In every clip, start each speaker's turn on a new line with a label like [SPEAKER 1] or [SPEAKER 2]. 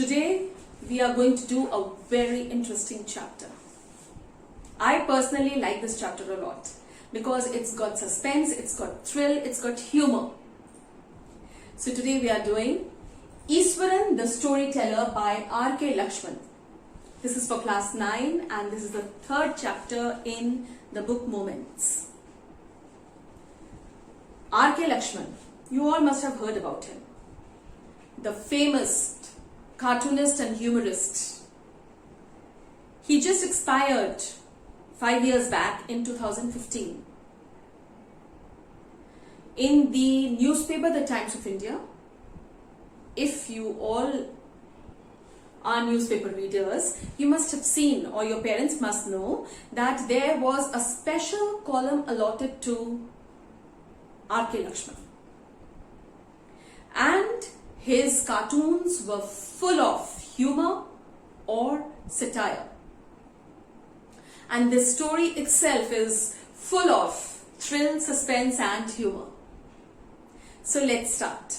[SPEAKER 1] Today we are going to do a very interesting chapter. I personally like this chapter a lot because it's got suspense, it's got thrill, it's got humor. So today we are doing Easwaran the Storyteller by R.K. Lakshman. This is for class 9 and this is the third chapter in the book Moments. R.K. Lakshman, you all must have heard about him. The famous cartoonist and humorist. He just expired 5 years back in 2015. In the newspaper The Times of India, if you all are newspaper readers, you must have seen, or your parents must know, that there was a special column allotted to R.K. Lakshman. And his cartoons were full of humor or satire. And this story itself is full of thrill, suspense and humor. So let's start.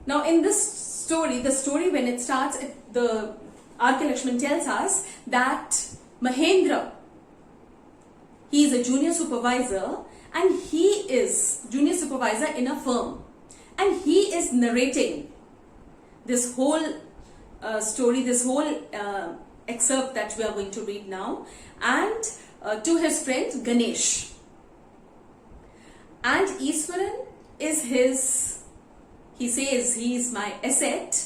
[SPEAKER 1] Now in this story, the story when it starts, the R.K. Lakshman tells us that Mahendra, he is a junior supervisor and he is junior supervisor in a firm. And he is narrating this whole story, this whole excerpt that we are going to read now, and to his friend Ganesh. And Easwaran is his, he says he is my asset,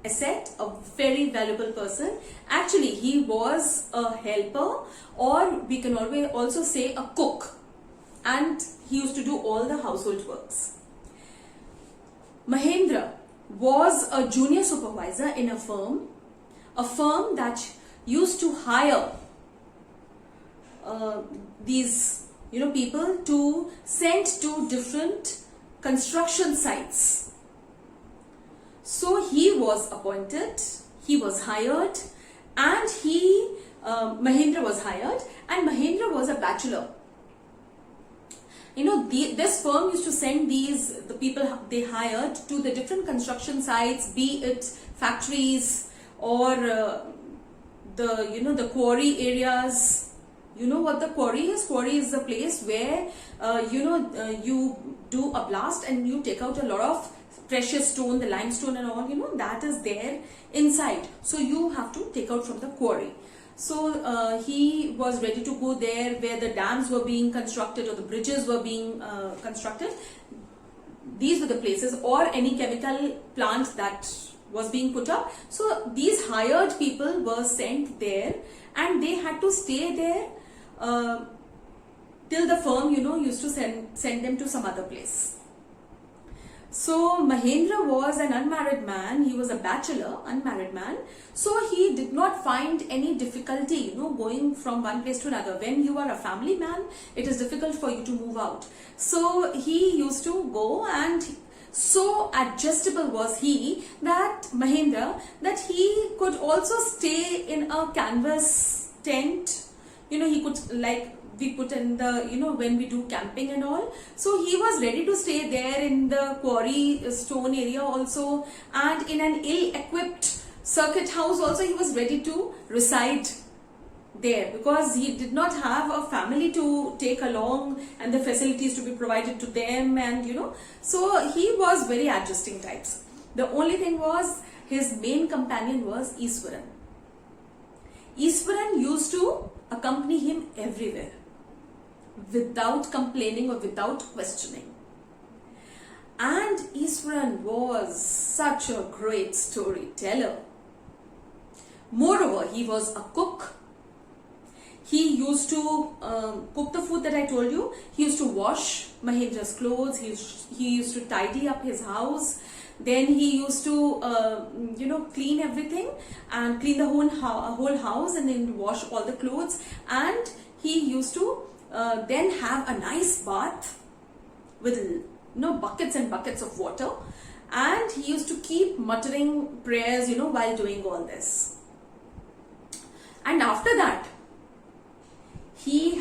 [SPEAKER 1] a very valuable person. Actually, he was a helper, or we can always also say a cook, and he used to do all the household works. Mahendra was a junior supervisor in a firm that used to hire these people to send to different construction sites. So he was appointed, he was hired, and Mahendra was hired, and Mahendra was a bachelor. This firm used to send the people they hired to the different construction sites, be it factories or the quarry areas. You know what the quarry is? Quarry is the place where you do a blast and you take out a lot of precious stone, the limestone and all, that is there inside. So you have to take out from the quarry. So he was ready to go there where the dams were being constructed or the bridges were being constructed. These were the places, or any chemical plant that was being put up. So these hired people were sent there and they had to stay there till the firm used to send them to some other place. So Mahendra was an unmarried man, he was a bachelor, unmarried man. So he did not find any difficulty, going from one place to another. When you are a family man, it is difficult for you to move out. So he used to go, and so adjustable was he, that Mahendra, that he could also stay in a canvas tent. He could, like we put in the, when we do camping and all. So he was ready to stay there in the quarry stone area also, and in an ill-equipped circuit house also he was ready to reside there, because he did not have a family to take along and the facilities to be provided to them, and so he was very adjusting types. The only thing was, his main companion was Easwaran. Easwaran used to accompany him everywhere, without complaining or without questioning. And Easwaran was such a great storyteller. Moreover, he was a cook. He used to cook the food that I told you. He used to wash Mahendra's clothes. He used to tidy up his house. Then he used to clean everything and clean the whole house, and then wash all the clothes. And he used to then have a nice bath with buckets and buckets of water, and he used to keep muttering prayers while doing all this. And after that, he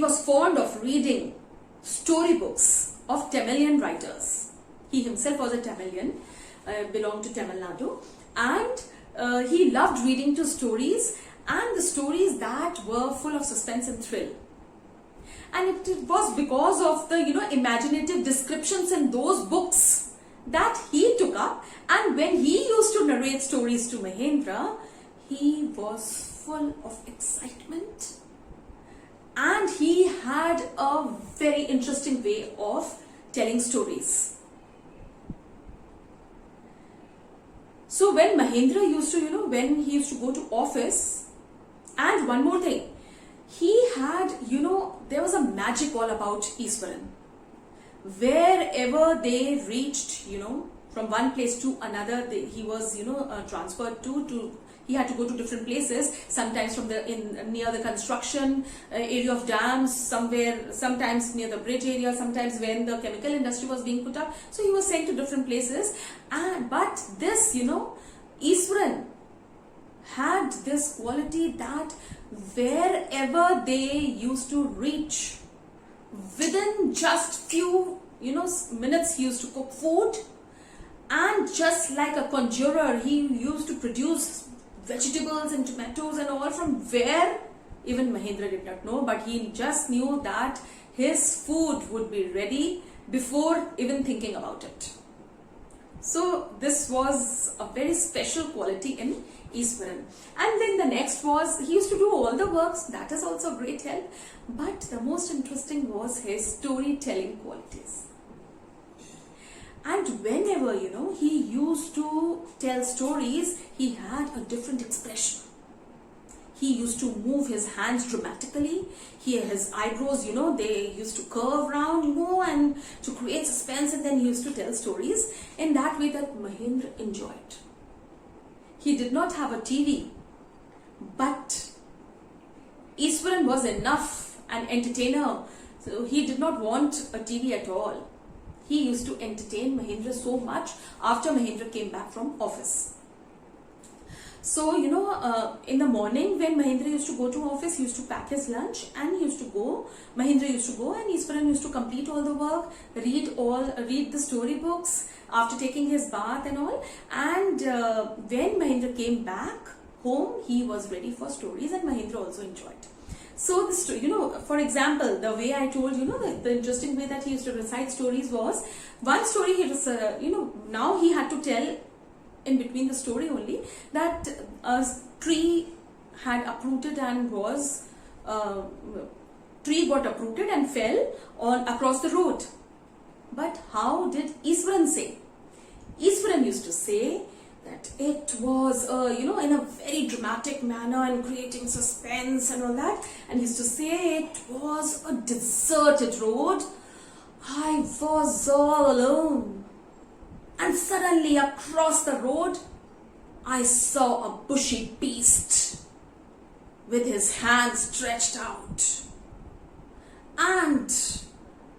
[SPEAKER 1] was fond of reading storybooks of Tamilian writers. He himself was a Tamilian, belonged to Tamil Nadu, and he loved reading to stories, and the stories that were full of suspense and thrill. And it was because of the imaginative descriptions in those books that he took up. And when he used to narrate stories to Mahendra, he was full of excitement, and he had a very interesting way of telling stories. So when Mahendra used to, when he used to go to office, and one more thing, he had, there was a magic all about Iswaran. Wherever they reached, from one place to another, he was, transferred to he had to go to different places, sometimes from near the construction area of dams, sometimes near the bridge area, sometimes when the chemical industry was being put up. So he was sent to different places. But this, Iswaran had this quality that wherever they used to reach, within just few minutes, he used to cook food, and just like a conjurer, he used to produce vegetables and tomatoes and all from where even Mahendra did not know, but he just knew that his food would be ready before even thinking about it. So this was a very special quality in Iswaran. And then the next was, he used to do all the works, that is also great help, but the most interesting was his storytelling qualities. And whenever, he used to tell stories, he had a different expression. He used to move his hands dramatically. His eyebrows, they used to curve round, and to create suspense, and then he used to tell stories in that way that Mahendra enjoyed. He did not have a TV, but Iswaran was enough an entertainer. So he did not want a TV at all. He used to entertain Mahendra so much after Mahendra came back from office. So, in the morning when Mahendra used to go to office, he used to pack his lunch and Mahendra used to go, and Iswaran used to complete all the work, read the storybooks after taking his bath and all. And when Mahendra came back home, he was ready for stories, and Mahendra also enjoyed. So, for example, the way I told, the interesting way that he used to recite stories was, one story he was, now he had to tell in between the story only, that a tree had uprooted and tree got uprooted and fell across the road. But how did Iswaran say? Iswaran used to say that it was, in a very dramatic manner and creating suspense and all that. And he used to say it was a deserted road. I was all alone. And suddenly across the road, I saw a bushy beast with his hands stretched out. And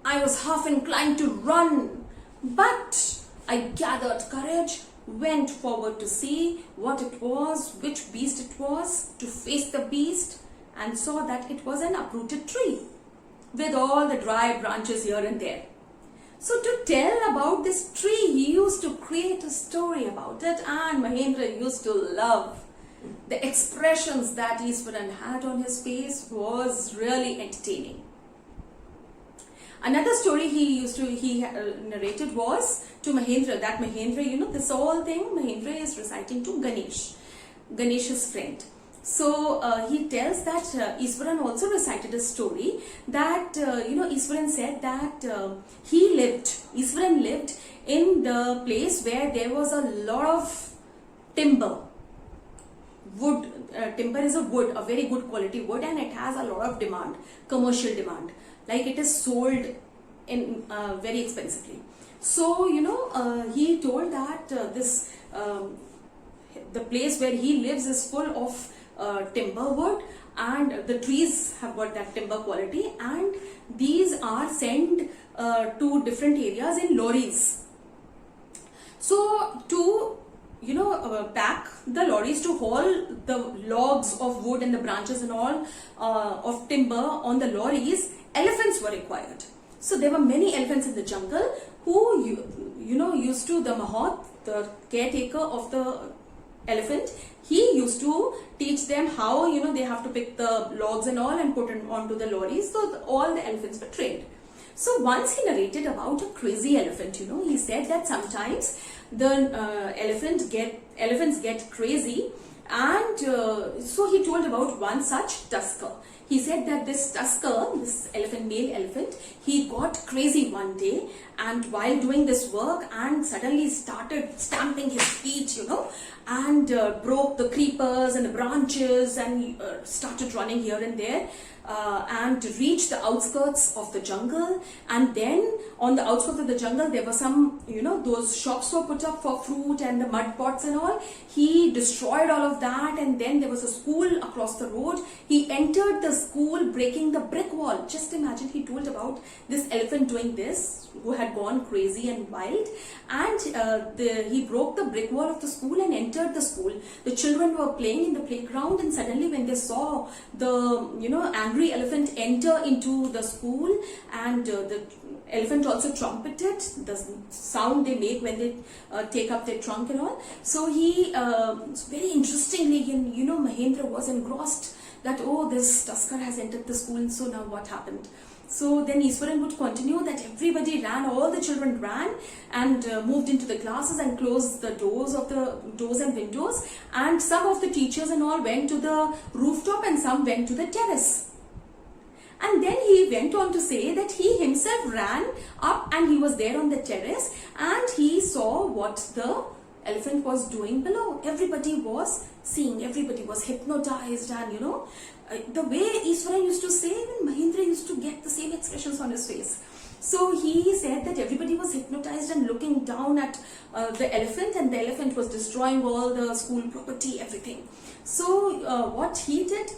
[SPEAKER 1] I was half inclined to run, but I gathered courage, went forward to see what it was, which beast it was, to face the beast, and saw that it was an uprooted tree with all the dry branches here and there. So to tell about this tree, he used to create a story about it, and Mahendra used to love the expressions that Iswaran had on his face. Was really entertaining. Another story he narrated was to Mahendra, that Mahendra, this whole thing Mahendra is reciting to Ganesh's friend. So he tells that Iswaran also recited a story that, Iswaran said that Iswaran lived in the place where there was a lot of timber. Wood, timber is a very good quality wood, and it has a lot of demand, commercial demand. Like it is sold in very expensively. So, he told that the place where he lives is full of timber wood, and the trees have got that timber quality, and these are sent to different areas in lorries. So to pack the lorries, to haul the logs of wood and the branches and all of timber on the lorries, elephants were required. So there were many elephants in the jungle who the Mahoth the caretaker of the elephant, he used to teach them how, they have to pick the logs and all and put it onto the lorries. So all the elephants were trained. So once he narrated about a crazy elephant, he said that sometimes the elephants get crazy, and so he told about one such tusker. He said that this tusker, this elephant, male elephant, he got crazy one day, and while doing this work, and suddenly started stamping his feet, and broke the creepers and the branches, and started running here and there, and reached the outskirts of the jungle. And then on the outskirts of the jungle, there were some, those shops were put up for fruit and the mud pots and all. He destroyed all of that, and then there was a school across the road. He entered the school, breaking the brick wall. Just imagine, he told about this elephant doing this, who had gone crazy and wild, and he broke the brick wall of the school and entered the school. The children were playing in the playground, and suddenly when they saw the angry elephant enter into the school, and the elephant also trumpeted, the sound they make when they take up their trunk and all. So he very interestingly, Mahendra was engrossed that, oh, this tusker has entered the school, so now what happened? So then Easwaran would continue that everybody ran, all the children ran and moved into the classes and closed the doors and windows, and some of the teachers and all went to the rooftop and some went to the terrace. And then he went on to say that he himself ran up and he was there on the terrace, and he saw what the elephant was doing below. Everybody was seeing, everybody was hypnotized, and the way Easwaran used to say, even Mahendra used to get the same expressions on his face. So he said that everybody was hypnotized and looking down at the elephant, and the elephant was destroying all the school property, everything. So what he did,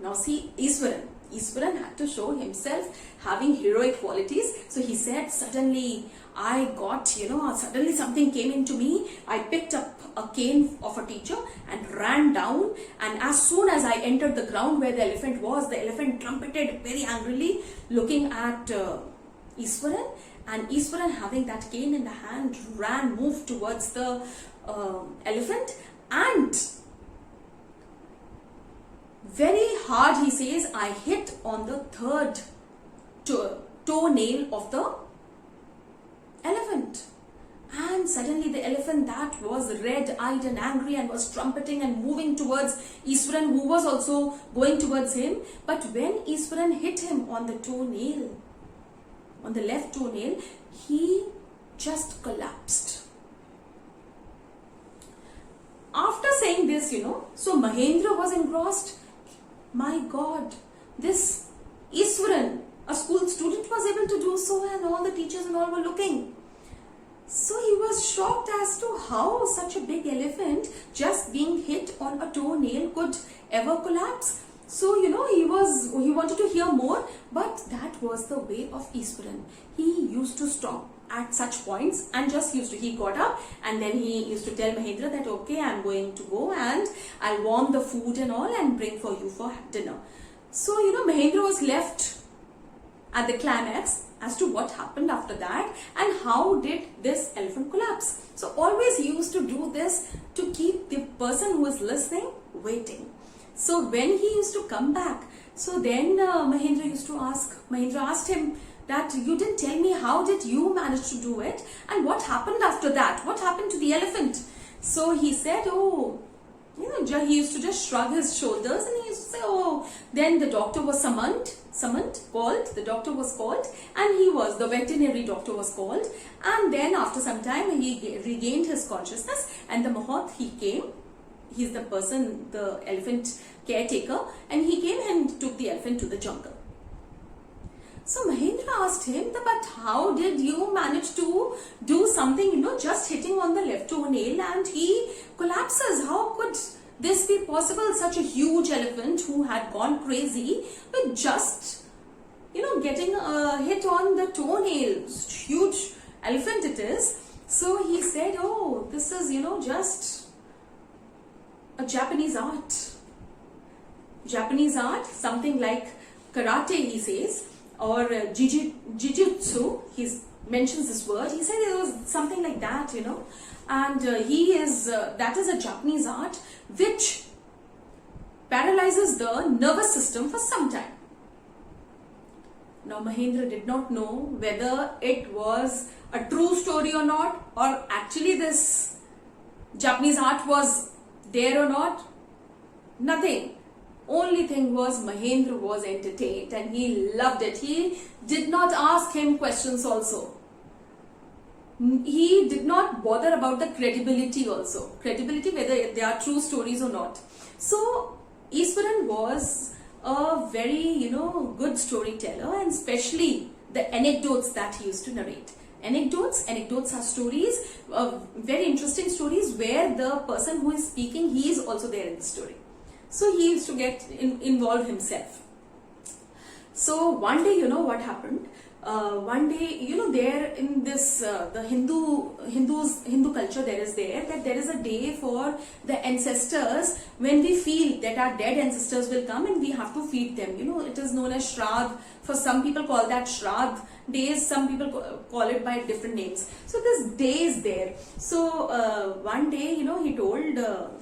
[SPEAKER 1] now see, Easwaran had to show himself having heroic qualities. So he said, suddenly I got, suddenly something came into me. I picked up a cane of a teacher and ran down, and as soon as I entered the ground where the elephant was, the elephant trumpeted very angrily, looking at Easwaran, and Easwaran, having that cane in the hand, moved towards the elephant, and very hard, he says, I hit on the third toenail of the elephant. And suddenly the elephant, that was red-eyed and angry and was trumpeting and moving towards Easwaran, who was also going towards him. But when Easwaran hit him on the toenail, on the left toenail, he just collapsed. After saying this, so Mahendra was engrossed. My God, this Easwaran, a school student, was able to do so, and all the teachers and all were looking. So he was shocked as to how such a big elephant, just being hit on a toenail, could ever collapse. So, he wanted to hear more, but that was the way of Easwaran. He used to stop at such points and he got up, and then he used to tell Mahendra that, okay, I'm going to go and I'll warm the food and all and bring for you for dinner. So, Mahendra was left at the climax as to what happened after that and how did this elephant collapse. So always he used to do this to keep the person who is listening waiting. So when he used to come back, so then Mahendra asked him that, you didn't tell me, how did you manage to do it, and what happened after that? What happened to the elephant? So he said, oh, he used to just shrug his shoulders, and he used to say, oh, then the doctor was the doctor was called, and the veterinary doctor was called, and then after some time he regained his consciousness, and the Mahoth, he came. He's the person, the elephant caretaker, and he came and took the elephant to the jungle. So Mahendra asked him, but how did you manage to do something, just hitting on the left toenail and he collapses? How could this be possible? Such a huge elephant who had gone crazy with just, getting a hit on the toenail. Huge elephant it is. So he said, oh, this is, just a Japanese art. Japanese art, something like karate, he says, or jujutsu. He's mentions this word. He said it was something like that, and that is a Japanese art which paralyzes the nervous system for some time. Now Mahendra did not know whether it was a true story or not, or actually this Japanese art was there or not. Nothing. Only thing was Mahendra was entertained and he loved it. He did not ask him questions also. He did not bother about the credibility also. Credibility, whether they are true stories or not. So Easwaran was a very, good storyteller, and especially the anecdotes that he used to narrate. Anecdotes are stories, very interesting stories where the person who is speaking, he is also there in the story. So he used to get involved himself. So one day, what happened? One day, there in this the Hindu culture, there is a day for the ancestors when we feel that our dead ancestors will come and we have to feed them. It is known as Shraddh. For some people call that Shraddh days. Some people call it by different names. So this day is there. So one day, he told.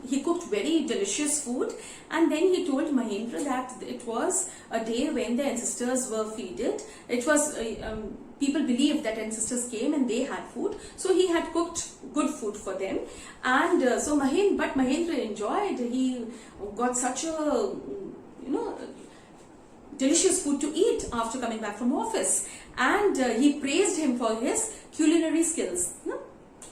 [SPEAKER 1] He cooked very delicious food, and then he told Mahendra that it was a day when the ancestors were feeded. It was people believed that ancestors came and they had food, so he had cooked good food for them. And so Mahendra enjoyed. He got such a delicious food to eat after coming back from office, and he praised him for his culinary skills,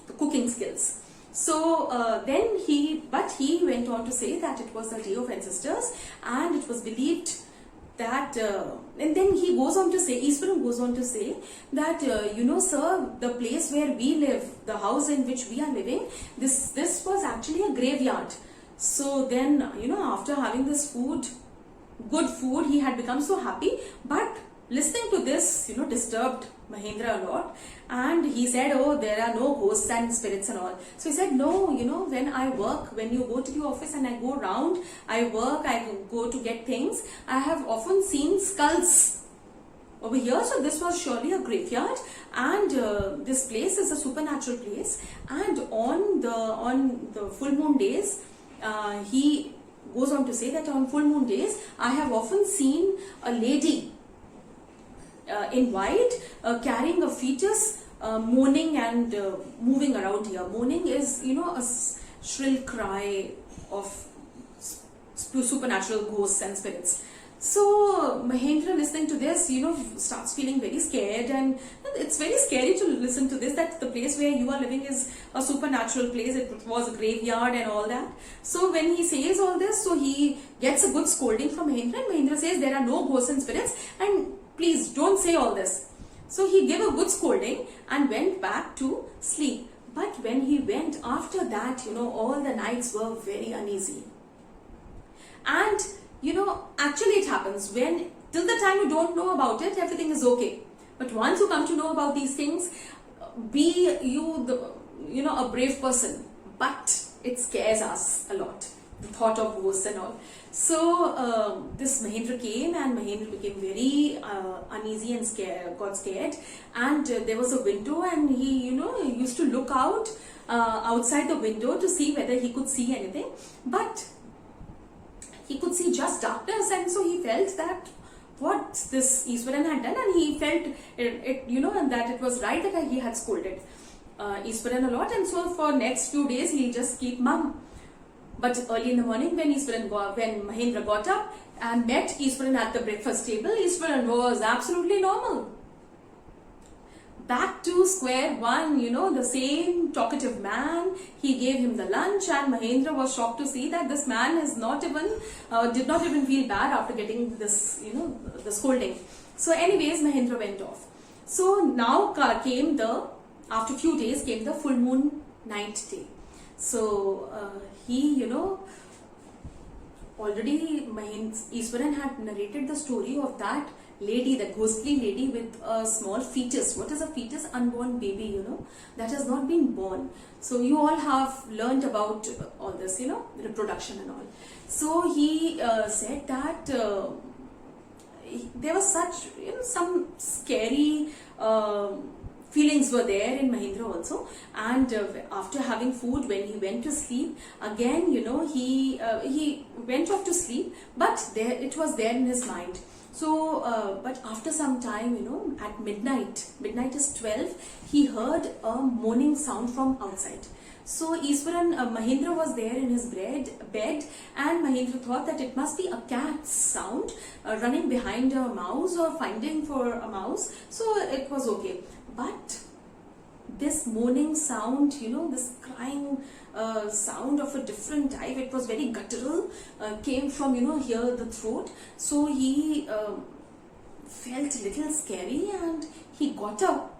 [SPEAKER 1] the cooking skills. So then he went on to say that it was the day of ancestors, and it was believed that, and then he goes on to say, Easwaran goes on to say that, sir, the place where we live, the house in which we are living, this was actually a graveyard. So then, after having this food, good food, he had become so happy, but listening to this, disturbed Mahendra a lot, and he said, oh, there are no ghosts and spirits and all. So he said, no, when I work, when you go to the office and I go around, I work, I go to get things, I have often seen skulls over here. So this was surely a graveyard, and this place is a supernatural place. And on the full moon days, he goes on to say that on full moon days, I have often seen a lady in white carrying a fetus, moaning and moving around here. Moaning is, a shrill cry of supernatural ghosts and spirits. So Mahendra, listening to this, starts feeling very scared, and it's very scary to listen to this, that the place where you are living is a supernatural place. It was a graveyard and all that. So when he says all this, so he gets a good scolding from Mahendra, and Mahendra says there are no ghosts and spirits, and please don't say all this. So he gave a good scolding and went back to sleep. But when he went after that, all the nights were very uneasy. And actually it happens when, till the time you don't know about it, everything is okay. But once you come to know about these things, be you a brave person. But it scares us a lot, the thought of ghosts and all. So this Mahendra came, and Mahendra became very uneasy and got scared. And there was a window, and he used to look out outside the window to see whether he could see anything. But he could see just darkness, and so he felt that what this Easwaran had done, and he felt it and that it was right that he had scolded Easwaran a lot. And so for next few days he'll just keep mum. But early in the morning, when Mahendra got up and met Easwaran at the breakfast table, Easwaran was absolutely normal. Back to square one, the same talkative man. He gave him the lunch, and Mahendra was shocked to see that this man is did not even feel bad after getting this, the scolding. So anyways, Mahendra went off. So now after few days came the full moon night day. So he, already Easwaran had narrated the story of that lady, the ghostly lady with a small fetus. What is a fetus? Unborn baby, that has not been born. So you all have learned about all this, reproduction and all. So he said that there was such, some scary feelings were there in Mahendra also. And after having food, when he went to sleep, again, he went off to sleep, but there it was there in his mind. So, but after some time, at midnight is 12, he heard a moaning sound from outside. So Mahendra was there in his bed, and Mahendra thought that it must be a cat's sound running behind a mouse or finding for a mouse. So it was okay. But this moaning sound, this crying sound of a different type, it was very guttural, came from, here the throat. So he felt a little scary, and he got up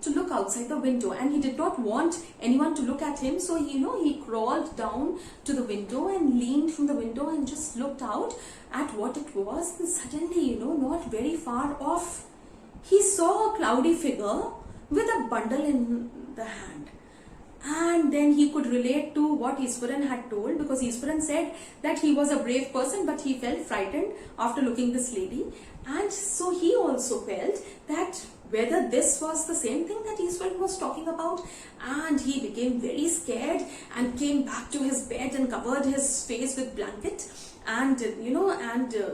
[SPEAKER 1] to look outside the window, and he did not want anyone to look at him. So he crawled down to the window and leaned from the window and just looked out at what it was. And suddenly, not very far off, he saw a cloudy figure with a bundle in the hand. And then he could relate to what Iswaran had told, because Iswaran said that he was a brave person, but he felt frightened after looking this lady. And so he also felt that whether this was the same thing that Iswaran was talking about, and he became very scared and came back to his bed and covered his face with blanket, and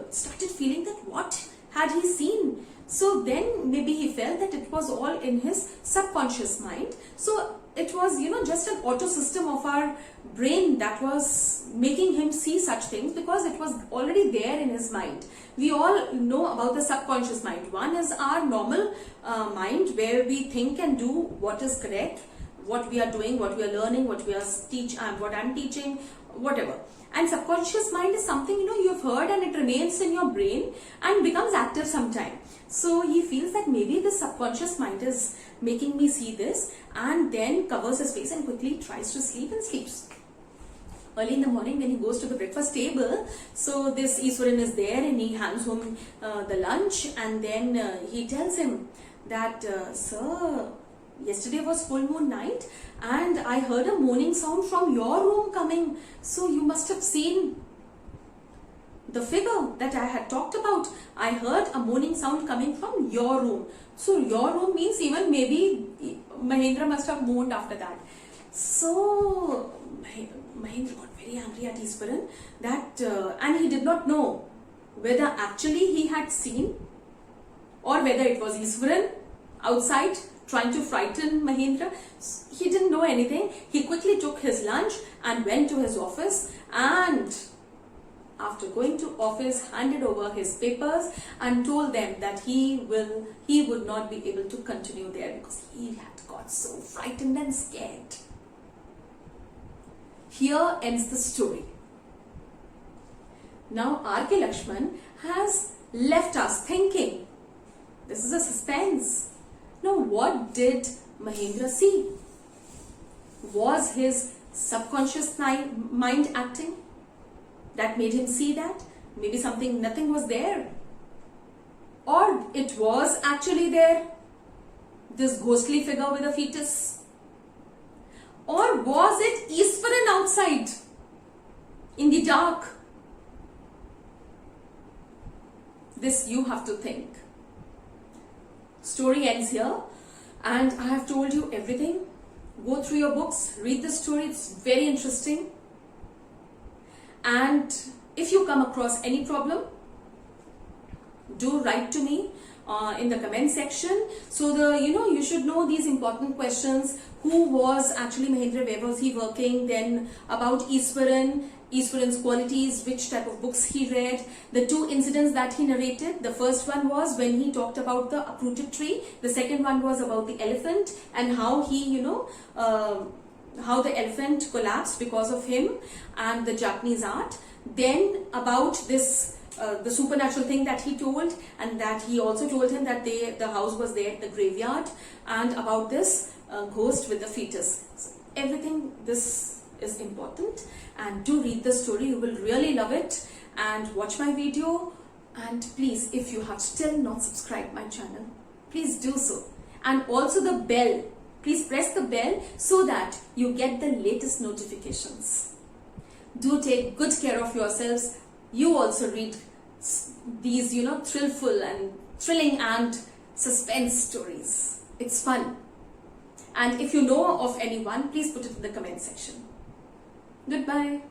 [SPEAKER 1] started feeling that what had he seen. So then maybe he felt that it was all in his subconscious mind. So it was, just an auto system of our brain that was making him see such things, because it was already there in his mind. We all know about the subconscious mind. One is our normal mind, where we think and do what is correct, what we are doing, what we are learning, what we are what I'm teaching, whatever. And subconscious mind is something, you've heard, and it remains in your brain and becomes active sometime. So he feels that maybe the subconscious mind is making me see this, and then covers his face and quickly tries to sleep and sleeps. Early in the morning, when he goes to the breakfast table, so this Iswaran is there, and he hands home the lunch, and then he tells him that, sir, yesterday was full moon night, and I heard a moaning sound from your room coming. So you must have seen the figure that I had talked about. I heard a moaning sound coming from your room. So your room means even maybe Mahendra must have moaned after that. So Mahendra got very angry at Iswaran, and he did not know whether actually he had seen, or whether it was Iswaran outside trying to frighten Mahendra. He didn't know anything. He quickly took his lunch and went to his office, and after going to office, handed over his papers and told them that he would not be able to continue there, because he had got so frightened and scared. Here ends the story. Now R.K. Lakshman has left us thinking. This is a suspense. Now, what did Mahendra see? Was his subconscious mind acting that made him see that? Maybe nothing was there. Or it was actually there, this ghostly figure with a fetus. Or was it Iswaran outside in the dark? This you have to think. Story ends here, and I have told you everything. Go through your books, read the story, it's very interesting. And if you come across any problem, do write to me in the comment section. So you should know these important questions. Who was actually Mahendra? Where was he working? Then about Iswaran's qualities, which type of books he read, the two incidents that he narrated. The first one was when he talked about the uprooted tree. The second one was about the elephant, and how he, how the elephant collapsed because of him, and the Japanese art. Then about this the supernatural thing that he told, and that he also told him that the house was there at the graveyard, and about this ghost with the fetus. So everything this is important, and do read the story. You will really love it, and watch my video. And please, if you have still not subscribed my channel, please do so. And also the bell, please press the bell so that you get the latest notifications. Do take good care of yourselves. You also read these, thrilling and suspense stories. It's fun. And if you know of anyone, please put it in the comment section. Goodbye.